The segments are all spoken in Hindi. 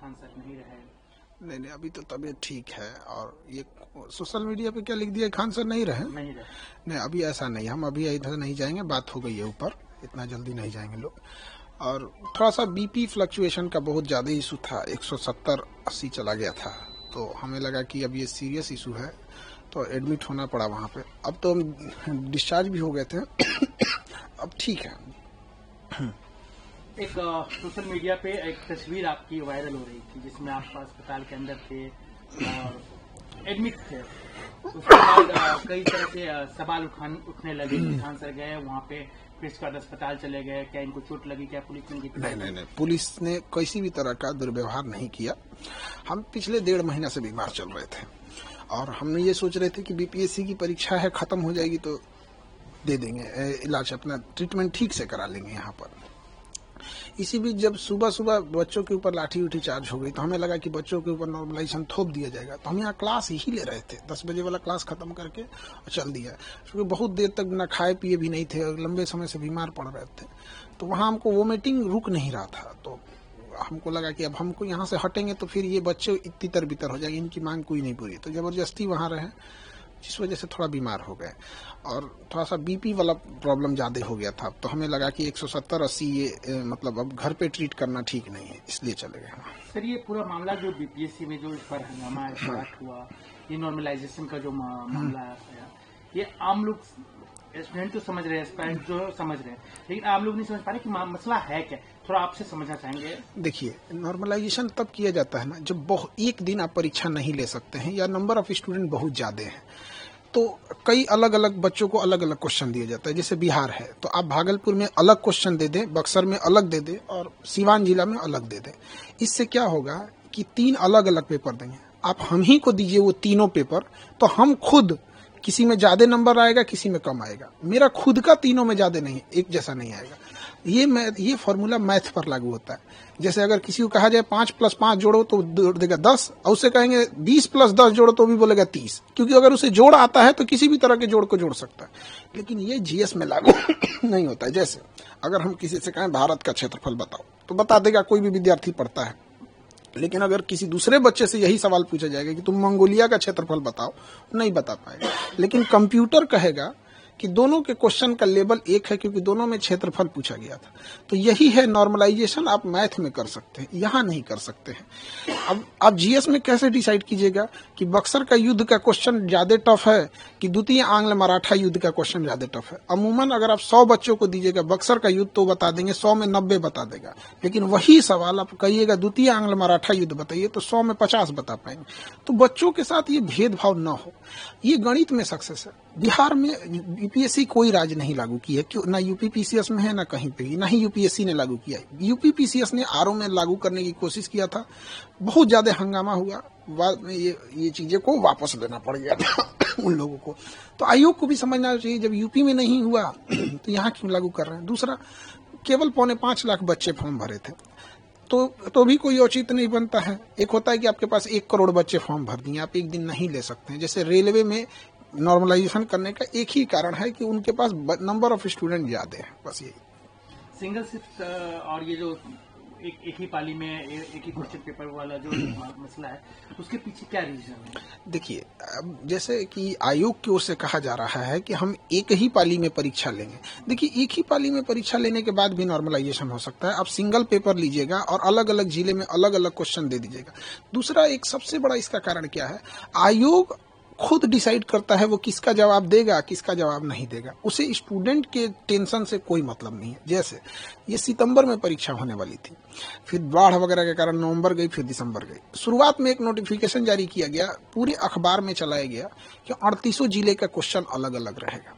खान सर नहीं रहे। नहीं नहीं, अभी तो तबीयत ठीक है। और ये सोशल मीडिया पे क्या लिख दिया, खान सर नहीं रहे? नहीं, अभी ऐसा नहीं, हम अभी इधर नहीं जाएंगे, बात हो गई है ऊपर, इतना जल्दी नहीं जाएंगे लोग। और थोड़ा सा बीपी फ्लक्चुएशन का बहुत ज़्यादा इशू था, 170-80 चला गया था, तो हमें लगा कि अब ये सीरियस इशू है, तो एडमिट होना पड़ा वहाँ पे। अब तो हम डिस्चार्ज भी हो गए थे अब ठीक है। एक सोशल मीडिया पे एक तस्वीर आपकी वायरल हो रही थी जिसमें आप अस्पताल के अंदर थे और एडमिट थे। उसके बाद कई तरह से सवाल उठने लगे कि खान सर गए वहाँ पे, फिर इसके बाद अस्पताल चले गए, क्या इनको चोट लगी, क्या पुलिस ने? नहीं, पुलिस ने किसी भी तरह का दुर्व्यवहार नहीं किया। हम पिछले 1.5 महीना से बीमार चल रहे थे और हमने ये सोच रहे थे कि बीपीएससी की परीक्षा है, खत्म हो जाएगी तो दे देंगे इलाज, अपना ट्रीटमेंट ठीक से करा लेंगे यहाँ पर। इसी बीच जब सुबह सुबह बच्चों के ऊपर लाठी उठी चार्ज हो गई तो हमें लगा कि बच्चों के ऊपर नॉर्मलाइजेशन थोप दिया जाएगा, तो हम यहाँ क्लास ही ले रहे थे, 10 बजे वाला क्लास खत्म करके और चल दिया, क्योंकि बहुत देर तक बिना खाए पिए भी नहीं थे और लंबे समय से बीमार पड़ रहे थे। तो वहाँ हमको वोमिटिंग रुक नहीं रहा था, तो हमको लगा कि अब हमको यहाँ से हटेंगे तो फिर ये बच्चे तितर बितर हो जाएंगे, इनकी मांग कोई नहीं पूरी, तो जबरदस्ती वहाँ रहे, जिस वजह से थोड़ा बीमार हो गए और थोड़ा सा बीपी वाला प्रॉब्लम ज़्यादा हो गया था। तो हमें लगा कि 170-80 ये मतलब अब घर पे ट्रीट करना ठीक नहीं है, इसलिए चले गए। सर, ये पूरा मामला जो बीपीएससी में जो इस पर हंगामा स्टार्ट हुआ, ये नॉर्मलाइजेशन का जो मामला आया, ये आम लोग स्टूडेंट तो समझ रहे हैं, एस्पायरेंट जो समझ रहे हैं, लेकिन आम लोग नहीं समझ पा रहे कि मसला है क्या। थोड़ा आपसे समझना चाहेंगे। देखिए, नॉर्मलाइजेशन तब किया जाता है ना जब एक दिन आप परीक्षा नहीं ले सकते हैं या नंबर ऑफ स्टूडेंट बहुत ज्यादा हैं, तो कई अलग अलग बच्चों को अलग अलग क्वेश्चन दिया जाता है। जैसे बिहार है तो आप भागलपुर में अलग क्वेश्चन दे दें, बक्सर में अलग दे दें और सीवान जिला में अलग दे दें। इससे क्या होगा कि 3 अलग अलग पेपर देंगे, आप हम ही को दीजिए वो तीनों पेपर, तो हम खुद किसी में ज्यादा नंबर आएगा, किसी में कम आएगा। मेरा खुद का तीनों में ज्यादा नहीं, एक जैसा नहीं आएगा। ये फॉर्मूला मैथ पर लागू होता है। जैसे अगर किसी को कहा जाए 5 + 5 जोड़ो तो देगा 10, और उसे कहेंगे 20 + 10 जोड़ो तो भी बोलेगा 30, क्योंकि अगर उसे जोड़ आता है तो किसी भी तरह के जोड़ को जोड़ सकता है। लेकिन ये जीएस में लागू नहीं होता है। जैसे अगर हम किसी से कहें भारत का क्षेत्रफल बताओ तो बता देगा, कोई भी विद्यार्थी पढ़ता है। लेकिन अगर किसी दूसरे बच्चे से यही सवाल पूछा जाएगा कि तुम मंगोलिया का क्षेत्रफल बताओ, नहीं बता पाएगा। लेकिन कंप्यूटर कहेगा कि दोनों के क्वेश्चन का लेवल एक है, क्योंकि दोनों में क्षेत्रफल पूछा गया था। तो यही है नॉर्मलाइजेशन, आप मैथ में कर सकते हैं, यहाँ नहीं कर सकते हैं। अब आप जीएस में कैसे डिसाइड कीजिएगा कि बक्सर का युद्ध का क्वेश्चन ज्यादा टफ है कि द्वितीय आंग्ल मराठा युद्ध का क्वेश्चन ज्यादा टफ है? अमूमन अगर आप 100 बच्चों को दीजिएगा बक्सर का युद्ध तो बता देंगे, 100 में 90 बता देगा। लेकिन वही सवाल आप कहिएगा द्वितीय आंग्ल मराठा युद्ध बताइए तो 100 में 50 बता पाएंगे। तो बच्चों के साथ ये भेदभाव न हो, ये गणित में सक्सेस है। बिहार में यूपीएससी कोई राज नहीं लागू की है, क्यों ना यूपीपीसीएस में है ना कहीं पे, ना ही यूपीएससी ने लागू किया है। यूपीपीसीएस ने आरओ में लागू करने की कोशिश किया था, बहुत ज्यादा हंगामा हुआ, बाद में ये चीजें को वापस लेना पड़ गया था उन लोगों को। तो आयोग को भी समझना चाहिए, जब यूपी में नहीं हुआ तो यहाँ क्यों लागू कर रहे हैं। दूसरा, केवल 4.25 लाख बच्चे फॉर्म भरे थे, तो भी कोई औचित्य नहीं बनता है। एक होता है कि आपके पास 1 करोड़ बच्चे फॉर्म भर दिए, आप एक दिन नहीं ले सकते हैं। जैसे रेलवे में नॉर्मलाइजेशन करने का एक ही कारण है कि उनके पास नंबर ऑफ स्टूडेंट ज्यादा है, बस यही। सिंगल शिफ्ट और ये जो एक ही पाली में एक ही क्वेश्चन पेपर वाला जो मसला है, उसके पीछे क्या रीजन है? देखिए, जैसे कि आयोग की ओर से कहा जा रहा है कि हम एक ही पाली में परीक्षा लेंगे। देखिए, एक ही पाली में परीक्षा लेने के बाद भी नॉर्मलाइजेशन हो सकता है। आप सिंगल पेपर लीजिएगा और अलग अलग जिले में अलग अलग क्वेश्चन दे दीजिएगा। दूसरा, एक सबसे बड़ा इसका कारण क्या है, आयोग खुद डिसाइड करता है वो किसका जवाब देगा, किसका जवाब नहीं देगा। उसे स्टूडेंट के टेंशन से कोई मतलब नहीं है। जैसे ये सितंबर में परीक्षा होने वाली थी, फिर बाढ़ वगैरह के कारण नवंबर गई, फिर दिसंबर गई। शुरुआत में एक नोटिफिकेशन जारी किया गया, पूरे अखबार में चलाया गया कि 38 जिले का क्वेश्चन अलग अलग रहेगा।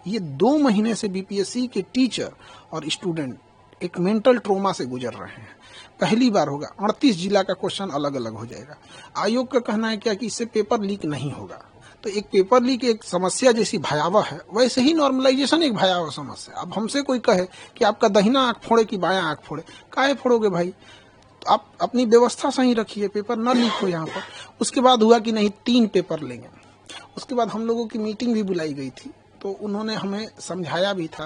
ये 2 महीने से बीपीएससी के टीचर और स्टूडेंट एक मेंटल ट्रोमा से गुजर रहे हैं। पहली बार होगा 38 जिला का क्वेश्चन अलग अलग हो जाएगा। आयोग का कहना है क्या कि इससे पेपर लीक नहीं होगा। तो एक पेपर लीक एक समस्या जैसी भयावह है, वैसे ही नॉर्मलाइजेशन एक भयावह समस्या। अब हमसे कोई कहे कि आपका दाहिना आंख फोड़े कि बायां आंख फोड़े, काहे फोड़ोगे भाई? तो आप अपनी व्यवस्था सही रखिए, पेपर न लीक हो यहाँ पर। उसके बाद हुआ कि नहीं 3 पेपर लेंगे। उसके बाद हम लोगों की मीटिंग भी बुलाई गई थी, तो उन्होंने हमें समझाया भी था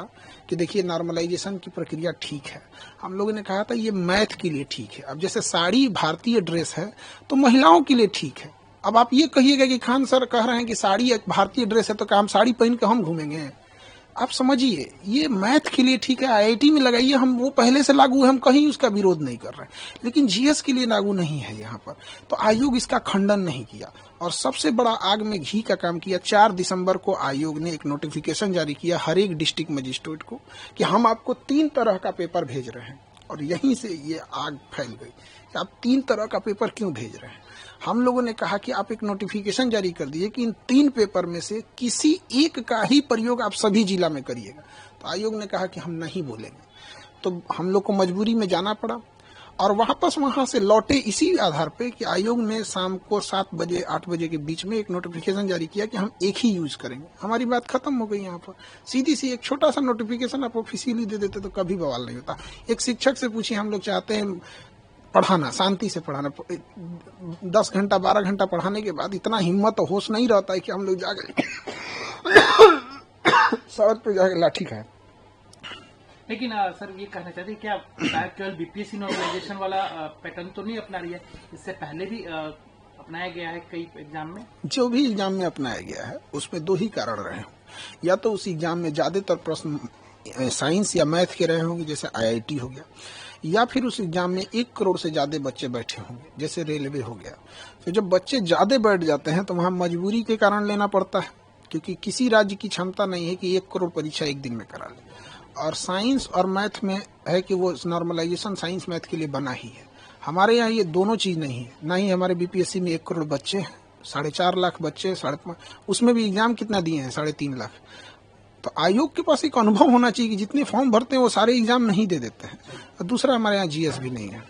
कि देखिए नॉर्मलाइजेशन की प्रक्रिया ठीक है। हम लोगों ने कहा था ये मैथ के लिए ठीक है। अब जैसे साड़ी भारतीय ड्रेस है तो महिलाओं के लिए ठीक है। अब आप ये कहिएगा कि खान सर कह रहे हैं कि साड़ी एक भारतीय ड्रेस है तो क्या हम साड़ी पहन के हम घूमेंगे? आप समझिए ये मैथ के लिए ठीक है, आईआईटी में लगाइए, हम वो पहले से लागू है, हम कहीं उसका विरोध नहीं कर रहे हैं, लेकिन जीएस के लिए लागू नहीं है यहाँ पर। तो आयोग इसका खंडन नहीं किया और सबसे बड़ा आग में घी का काम किया। 4 दिसंबर को आयोग ने एक नोटिफिकेशन जारी किया हर एक डिस्ट्रिक्ट मजिस्ट्रेट को कि हम आपको 3 तरह का पेपर भेज रहे हैं, और यहीं से ये आग फैल गई कि आप 3 तरह का पेपर क्यों भेज रहे हैं। हम लोगों ने कहा कि आप एक नोटिफिकेशन जारी कर दिए कि इन 3 पेपर में से किसी एक का ही प्रयोग आप सभी जिला में करिएगा। तो आयोग ने कहा कि हम नहीं बोलेंगे। तो हम लोग को मजबूरी में जाना पड़ा और वापस वहां से लौटे इसी आधार पे कि आयोग ने शाम को 7 बजे 8 बजे के बीच में एक नोटिफिकेशन जारी किया कि हम एक ही यूज करेंगे। हमारी बात खत्म हो गई। यहाँ पर सीधी सी एक छोटा सा नोटिफिकेशन आप ऑफिशियली दे देते तो कभी बवाल नहीं होता। एक शिक्षक से पूछिए, हम लोग चाहते हैं पढ़ाना, शांति से पढ़ाना, 10 घंटा 12 घंटा पढ़ाने के बाद इतना हिम्मत और होश नहीं रहता है कि हम लोग जाकर सड़क पे जाकर लाठी खाए। लेकिन सर ये कहना चाहते हैं क्या केवल बीपीएससी नॉर्मलाइजेशन वाला पैटर्न तो नहीं अपना रही है, इससे पहले भी अपनाया गया है कई एग्जाम में? जो भी एग्जाम में अपनाया गया है उसमें 2 ही कारण रहे हों। या तो उस एग्जाम में ज्यादातर प्रश्न साइंस या मैथ के रहे होंगे जैसे आईआईटी हो गया, या फिर उस एग्जाम में 1 करोड़ से ज्यादा बच्चे बैठे होंगे जैसे रेलवे हो गया। तो जब बच्चे ज्यादा बैठ जाते हैं तो वहां मजबूरी के कारण लेना पड़ता है, क्योंकि किसी राज्य की क्षमता नहीं है कि 1 करोड़ परीक्षा एक दिन में करा ले। और साइंस और मैथ में है कि वो नॉर्मलाइजेशन साइंस मैथ के लिए बना ही है। हमारे यहाँ ये दोनों चीज नहीं है। ना ही हमारे बीपीएससी में 1 करोड़ बच्चे हैं, 4.5 लाख बच्चे, 5.5, उसमें भी एग्जाम कितना दिए हैं? 3.5 लाख। तो आयोग के पास एक अनुभव होना चाहिए कि जितने फॉर्म भरते हैं वो सारे एग्जाम नहीं दे देते हैं। और दूसरा, हमारे यहाँ जीएस भी नहीं है।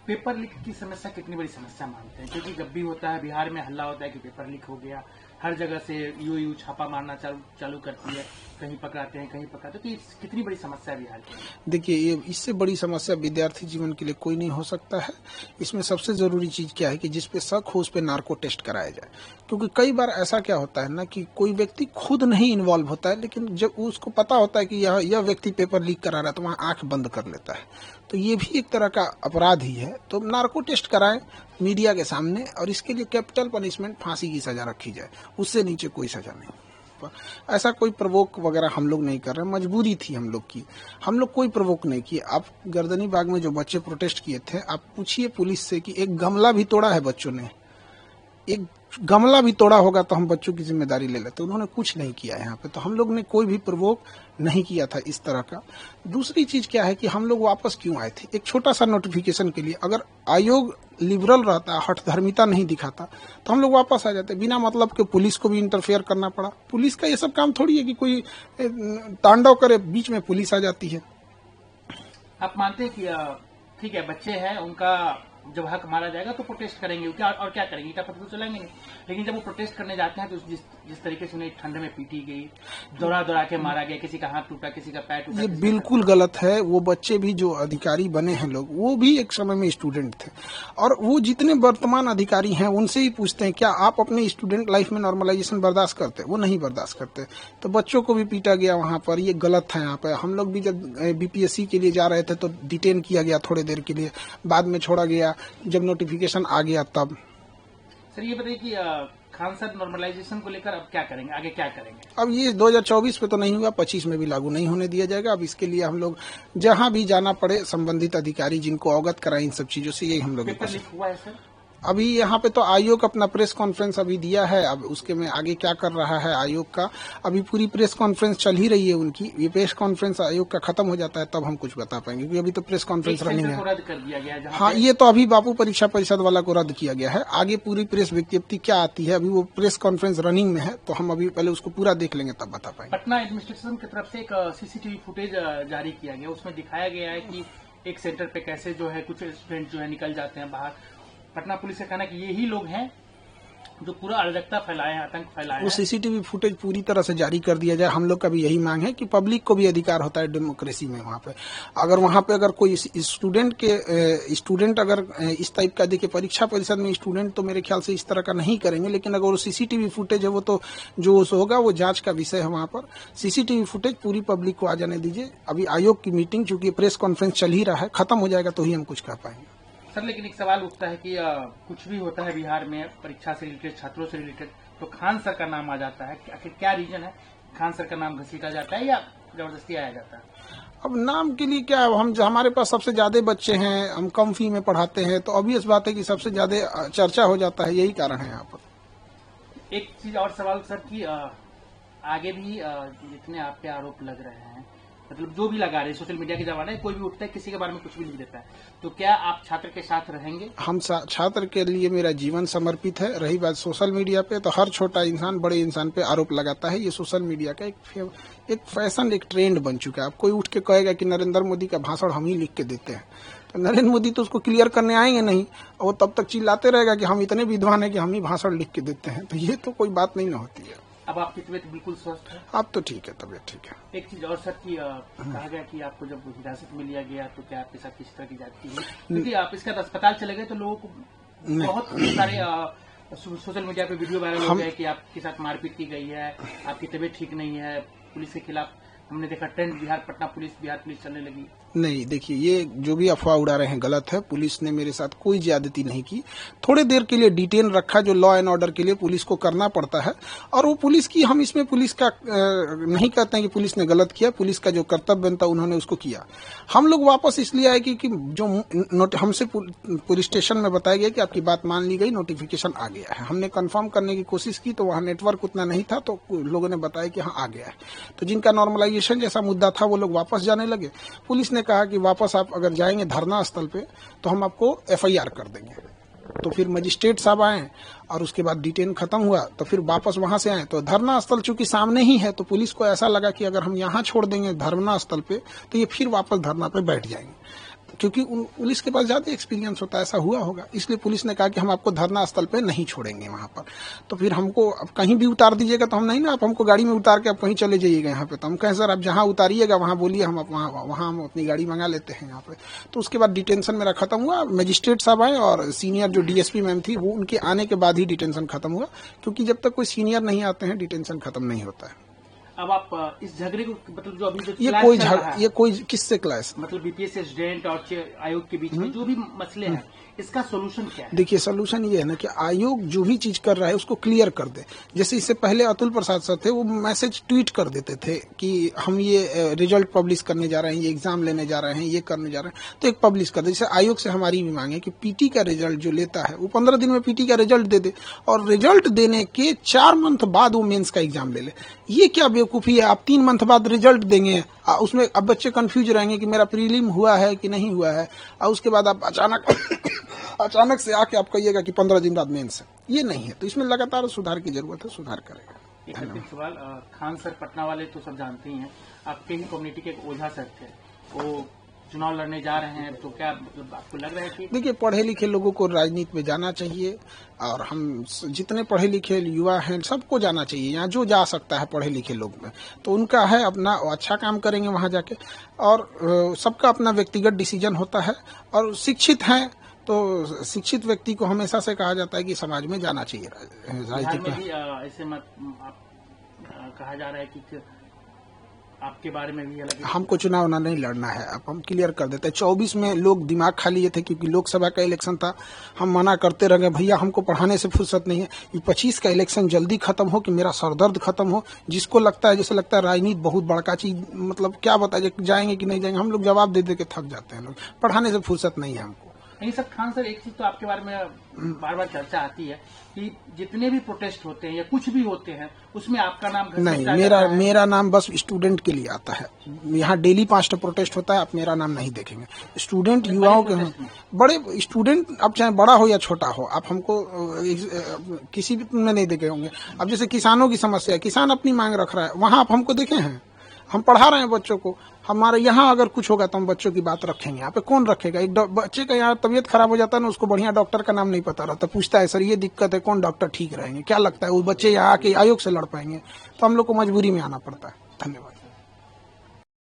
पेपर लीक की समस्या कितनी बड़ी समस्या मानते हैं? क्योंकि जब भी होता है बिहार में हल्ला होता है कि पेपर लीक हो गया, हर जगह से यूयू छापा मारना चालू करती है, कहीं पकड़ाते हैं कहीं पकड़ाते हैं, तो कितनी बड़ी समस्या है बिहार की? देखिए, ये इससे बड़ी समस्या विद्यार्थी जीवन के लिए कोई नहीं हो सकता है। इसमें सबसे जरूरी चीज क्या है कि जिस पे शक हो उस पे नार्को टेस्ट कराया जाए। क्योंकि कई बार ऐसा क्या होता है ना कि कोई व्यक्ति खुद नहीं इन्वॉल्व होता है, लेकिन जब उसको पता होता है कि यह व्यक्ति पेपर लीक करा रहा है तो वहाँ आंख बंद कर लेता है। तो ये भी एक तरह का अपराध ही है। तो नार्को टेस्ट कराएं मीडिया के सामने, और इसके लिए कैपिटल पनिशमेंट, फांसी की सजा रखी जाए, उससे नीचे कोई सजा नहीं। ऐसा कोई प्रवोक वगैरह हम लोग नहीं कर रहे, मजबूरी थी हम लोग की। हम लोग कोई प्रवोक नहीं किए। आप गर्दनी बाग में जो बच्चे प्रोटेस्ट किए थे, आप पूछिए पुलिस से कि एक गमला भी तोड़ा है बच्चों ने, एक गमला भी तोड़ा होगा तो हम बच्चों की जिम्मेदारी ले लेते। उन्होंने कुछ नहीं किया यहाँ पे। तो हम लोग ने कोई भी प्रवोक नहीं किया था इस तरह का। दूसरी चीज क्या है कि हम लोग वापस क्यों आए थे? एक छोटा सा नोटिफिकेशन के लिए। अगर आयोग लिबरल रहता, हठधर्मिता नहीं दिखाता, तो हम लोग वापस आ जाते। बिना मतलब के पुलिस को भी इंटरफेयर करना पड़ा। पुलिस का ये सब काम थोड़ी है कि कोई तांडव करे, बीच में पुलिस आ जाती है। आप मानते हैं कि ठीक है, बच्चे हैं, उनका जब हक मारा जाएगा तो प्रोटेस्ट करेंगे, क्या और क्या करेंगे? ईटा पत्थर तो चलाएंगे नहीं। लेकिन जब वो प्रोटेस्ट करने जाते हैं तो जिस तरीके से उन्हें ठंड में पीटी गई, दौड़ा के मारा गया, किसी का हाथ टूटा, किसी का पैर टूटा, ये बिल्कुल गलत है। वो बच्चे भी जो अधिकारी बने हैं लोग, वो भी एक समय में स्टूडेंट थे, और वो जितने वर्तमान अधिकारी हैं उनसे ही पूछते हैं क्या आप अपने स्टूडेंट लाइफ में नॉर्मलाइजेशन बर्दाश्त करते? वो नहीं बर्दाश्त करते। तो बच्चों को भी पीटा गया वहां पर, ये गलत है। यहाँ पर हम लोग भी जब बीपीएससी के लिए जा रहे थे तो डिटेन किया गया थोड़ी देर के लिए, बाद में छोड़ा गया जब नोटिफिकेशन आ गया तब। सर ये बताइए कि खान सर नॉर्मलाइजेशन को लेकर अब क्या करेंगे, आगे क्या करेंगे? अब ये 2024 पे तो नहीं हुआ, 25 में भी लागू नहीं होने दिया जाएगा। अब इसके लिए हम लोग जहां भी जाना पड़े, संबंधित अधिकारी जिनको अवगत कराए इन सब चीजों से, यही हम लोग। पेपर लीक हुआ है सर? अभी यहाँ पे तो आयोग अपना प्रेस कॉन्फ्रेंस अभी दिया है। अब उसके में आगे क्या कर रहा है आयोग का, अभी पूरी प्रेस कॉन्फ्रेंस चल ही रही है उनकी। ये प्रेस कॉन्फ्रेंस आयोग का खत्म हो जाता है तब हम कुछ बता पाएंगे, क्योंकि अभी तो प्रेस कॉन्फ्रेंस रनिंग है। रद्द कर दिया गया। हाँ, ये तो अभी बापू परीक्षा परिषद वाला को रद्द किया गया है। आगे पूरी प्रेस विज्ञप्ति क्या आती है, अभी वो प्रेस कॉन्फ्रेंस रनिंग में है, तो हम अभी पहले उसको पूरा देख लेंगे तब बता पाएंगे। पटना एडमिनिस्ट्रेशन की तरफ से एक सीसीटीवी फुटेज जारी किया गया, उसमें दिखाया गया है कि एक सेंटर पे कैसे जो है कुछ स्टूडेंट जो है निकल जाते हैं बाहर। पटना पुलिस का कहना है कि यही लोग हैं जो पूरा अराजकता फैलाए हैं, आतंक फैलाए वो हैं। सीसीटीवी फुटेज पूरी तरह से जारी कर दिया जाए। हम लोग का भी यही मांग है कि पब्लिक को भी अधिकार होता है डेमोक्रेसी में। वहाँ पे अगर कोई स्टूडेंट अगर इस टाइप का देखिए, परीक्षा परिषद में स्टूडेंट तो मेरे ख्याल से इस तरह का नहीं करेंगे, लेकिन अगर वो सीसीटीवी फुटेज है वो तो जो होगा वो जांच का विषय है। वहाँ पर सीसीटीवी फुटेज पूरी पब्लिक को आ जाने दीजिए। अभी आयोग की मीटिंग, चूंकि प्रेस कॉन्फ्रेंस चल ही रहा है, खत्म हो जाएगा तो ही हम कुछ कह पाएंगे। सर, लेकिन एक सवाल उठता है कि कुछ भी होता है बिहार में परीक्षा से रिलेटेड, छात्रों से रिलेटेड, तो खान सर का नाम आ जाता है। आखिर क्या रीजन है, खान सर का नाम घसीटा जाता है या जबरदस्ती आया जाता है? अब नाम के लिए क्या, हमारे पास सबसे ज्यादा बच्चे हैं, हम कम फी में पढ़ाते हैं, तो ऑब्वियस बात है कि सबसे ज्यादा चर्चा हो जाता है, यही कारण है यहाँ पर। एक चीज और सवाल सर कि आगे भी जितने आप पे आरोप लग रहे हैं, मतलब जो भी लगा रहे, सोशल मीडिया के जमाने कोई भी उठता है, किसी के बारे में कुछ भी लिख देता है, तो क्या आप छात्र के साथ रहेंगे? हम छात्र के लिए मेरा जीवन समर्पित है। रही बात सोशल मीडिया पे, तो हर छोटा इंसान बड़े इंसान पे आरोप लगाता है। ये सोशल मीडिया का एक फैशन, एक ट्रेंड बन चुका है। अब कोई उठ के कहेगा कि नरेंद्र मोदी का भाषण हम ही लिख के देते हैं, तो नरेंद्र मोदी तो उसको क्लियर करने आएंगे नहीं, और वो तब तक चिल्लाते रहेगा कि हम इतने विद्वान हैं कि हम ही भाषण लिख के देते हैं। तो ये तो कोई बात नहीं ना होती है। अब आपकी तबीयत बिल्कुल स्वस्थ है? अब तो ठीक है, तबीयत ठीक है। एक चीज और सर की कहा गया कि आपको जब हिरासत में लिया गया तो क्या आपके साथ किस तरह की जाती है, क्योंकि आप इसका अस्पताल चले गए तो लोगों को बहुत सारे सोशल मीडिया पे वीडियो वायरल हो गए कि आपके साथ मारपीट की गई है, आपकी तबीयत ठीक नहीं है, पुलिस के खिलाफ हमने देखा ट्रेंड बिहार पुलिस चलने लगी। नहीं, देखिए, ये जो भी अफवाह उड़ा रहे हैं गलत है। पुलिस ने मेरे साथ कोई ज्यादती नहीं की। थोड़े देर के लिए डिटेन रखा, जो लॉ एंड ऑर्डर के लिए पुलिस को करना पड़ता है, और वो पुलिस की, हम इसमें पुलिस का नहीं कहते हैं कि पुलिस ने गलत किया। पुलिस का जो कर्तव्य था उन्होंने उसको किया। हम लोग वापस इसलिए आए कि जो हमसे पुलिस स्टेशन में बताया गया कि आपकी बात मान ली गई, नोटिफिकेशन आ गया है। हमने कंफर्म करने की कोशिश की तो वहाँ नेटवर्क उतना नहीं था, तो लोगों ने बताया कि हाँ आ गया है। तो जिनका नॉर्मलाइजेशन जैसा मुद्दा था वो लोग वापस जाने लगे। पुलिस ने कहा कि वापस आप अगर जाएंगे धरना स्थल पे तो हम आपको एफआईआर कर देंगे। तो फिर मजिस्ट्रेट साहब आए और उसके बाद डिटेन खत्म हुआ, तो फिर वापस वहां से आए। तो धरना स्थल चूंकि सामने ही है, तो पुलिस को ऐसा लगा कि अगर हम यहाँ छोड़ देंगे धरना स्थल पे तो ये फिर वापस धरना पे बैठ जाएंगे, क्योंकि पुलिस के पास ज्यादा एक्सपीरियंस होता है, ऐसा हुआ होगा। इसलिए पुलिस ने कहा कि हम आपको धरना स्थल पे नहीं छोड़ेंगे वहां पर। तो फिर हमको अब कहीं भी उतार दीजिएगा तो हम नहीं ना, आप हमको गाड़ी में उतार के आप कहीं चले जाइएगा यहाँ पे। तो हम कहें सर आप जहाँ उतारिएगा वहाँ बोलिए, हम वहाँ हम अपनी गाड़ी मंगा लेते हैं यहाँ पे। तो उसके बाद डिटेंशन मेरा खत्म हुआ। मजिस्ट्रेट साहब आए और सीनियर जो डीएसपी मैम थी, वो उनके आने के बाद ही डिटेंशन खत्म हुआ, क्योंकि जब तक कोई सीनियर नहीं आते हैं डिटेंशन खत्म नहीं होता है। अब आप इस झगड़े को, मतलब जो अभी ये कोई किससे क्लास, मतलब बीपीएससी स्टूडेंट और आयोग के बीच में जो भी मसले हैं, इसका सोल्यूशन क्या है? देखिए, सोल्यूशन ये है ना कि आयोग जो भी चीज कर रहा है उसको क्लियर कर दे। जैसे इससे पहले अतुल प्रसाद सर थे, वो मैसेज ट्वीट कर देते थे कि हम ये रिजल्ट पब्लिश करने जा रहे हैं, ये एग्जाम लेने जा रहे हैं, ये करने जा रहे हैं, तो एक पब्लिश कर दे। जैसे आयोग से हमारी भी मांग है कि पीटी का रिजल्ट जो लेता है वो 15 दिन में पीटी का रिजल्ट दे दे, और रिजल्ट देने के 4 मंथ बाद वो मेंस का एग्जाम ले ले। ये क्या बेवकूफी है? आप 3 मंथ बाद रिजल्ट देंगे, उसमें अब बच्चे कंफ्यूज रहेंगे कि मेरा प्रीलिम हुआ है कि नहीं हुआ है, और उसके बाद आप अचानक से आके आप कहिएगा कि 15 दिन बाद मेंस है। ये नहीं है। तो इसमें लगातार सुधार की जरूरत है, सुधार करेगा। एक अंतिम सवाल, खान सर पटना वाले तो सब जानते ही हैं, आपके ही कम्युनिटी के एक ओझा सर थे, वो चुनाव लड़ने जा रहे हैं, तो क्या मतलब आपको लग रहा है कि? देखिए, पढ़े लिखे लोगों को राजनीति में जाना चाहिए, और हम जितने पढ़े लिखे युवा हैं सबको जाना चाहिए। यहाँ जो जा सकता है पढ़े लिखे लोग में, तो उनका है अपना अच्छा काम करेंगे वहाँ जाके, और सबका अपना व्यक्तिगत डिसीजन होता है। और शिक्षित हैं तो शिक्षित व्यक्ति को हमेशा से कहा जाता है कि समाज में जाना चाहिए राजनीति में। ऐसे मत कहा जा रहा है कि आपके बारे में भी अलग, हमको चुनाव ना नहीं लड़ना है। अब हम क्लियर कर देते हैं। 24 में लोग दिमाग खा लिए थे, क्योंकि लोकसभा का इलेक्शन था, हम मना करते रह गए, भैया हमको पढ़ाने से फुर्सत नहीं है। ये 25 का इलेक्शन जल्दी खत्म हो, कि मेरा सरदर्द खत्म हो। जिसको लगता है, जैसे लगता है राजनीति बहुत बड़का चीज, मतलब क्या बताए जाएंगे कि नहीं जाएंगे, हम लोग जवाब दे दे के थक जाते हैं। लोग पढ़ाने से फुर्सत नहीं है हमको। नहीं सर, खान सर, एक चीज तो आपके बारे में बार बार चर्चा आती है कि जितने भी प्रोटेस्ट होते हैं या कुछ भी होते हैं उसमें आपका नाम नहीं, मेरा नाम बस स्टूडेंट के लिए आता है। यहाँ डेली 5 प्रोटेस्ट होता है, आप मेरा नाम नहीं देखेंगे। स्टूडेंट युवाओं के बड़े स्टूडेंट, अब चाहे बड़ा हो या छोटा हो, आप हमको किसी भी में नहीं देखे होंगे। अब जैसे किसानों की समस्या है, किसान अपनी मांग रख रहा है, वहाँ आप हमको देखे हैं? हम पढ़ा रहे हैं बच्चों को, हमारे यहाँ अगर कुछ होगा तो हम बच्चों की बात रखेंगे। यहाँ पे कौन रखेगा? एक बच्चे का यहाँ तबीयत खराब हो जाता है ना, उसको बढ़िया डॉक्टर का नाम नहीं पता रहता, पूछता है सर ये दिक्कत है, कौन डॉक्टर ठीक रहेंगे? क्या लगता है वो बच्चे यहाँ आके आयोग से लड़ पाएंगे? तो हम लोग को मजबूरी में आना पड़ता है। धन्यवाद।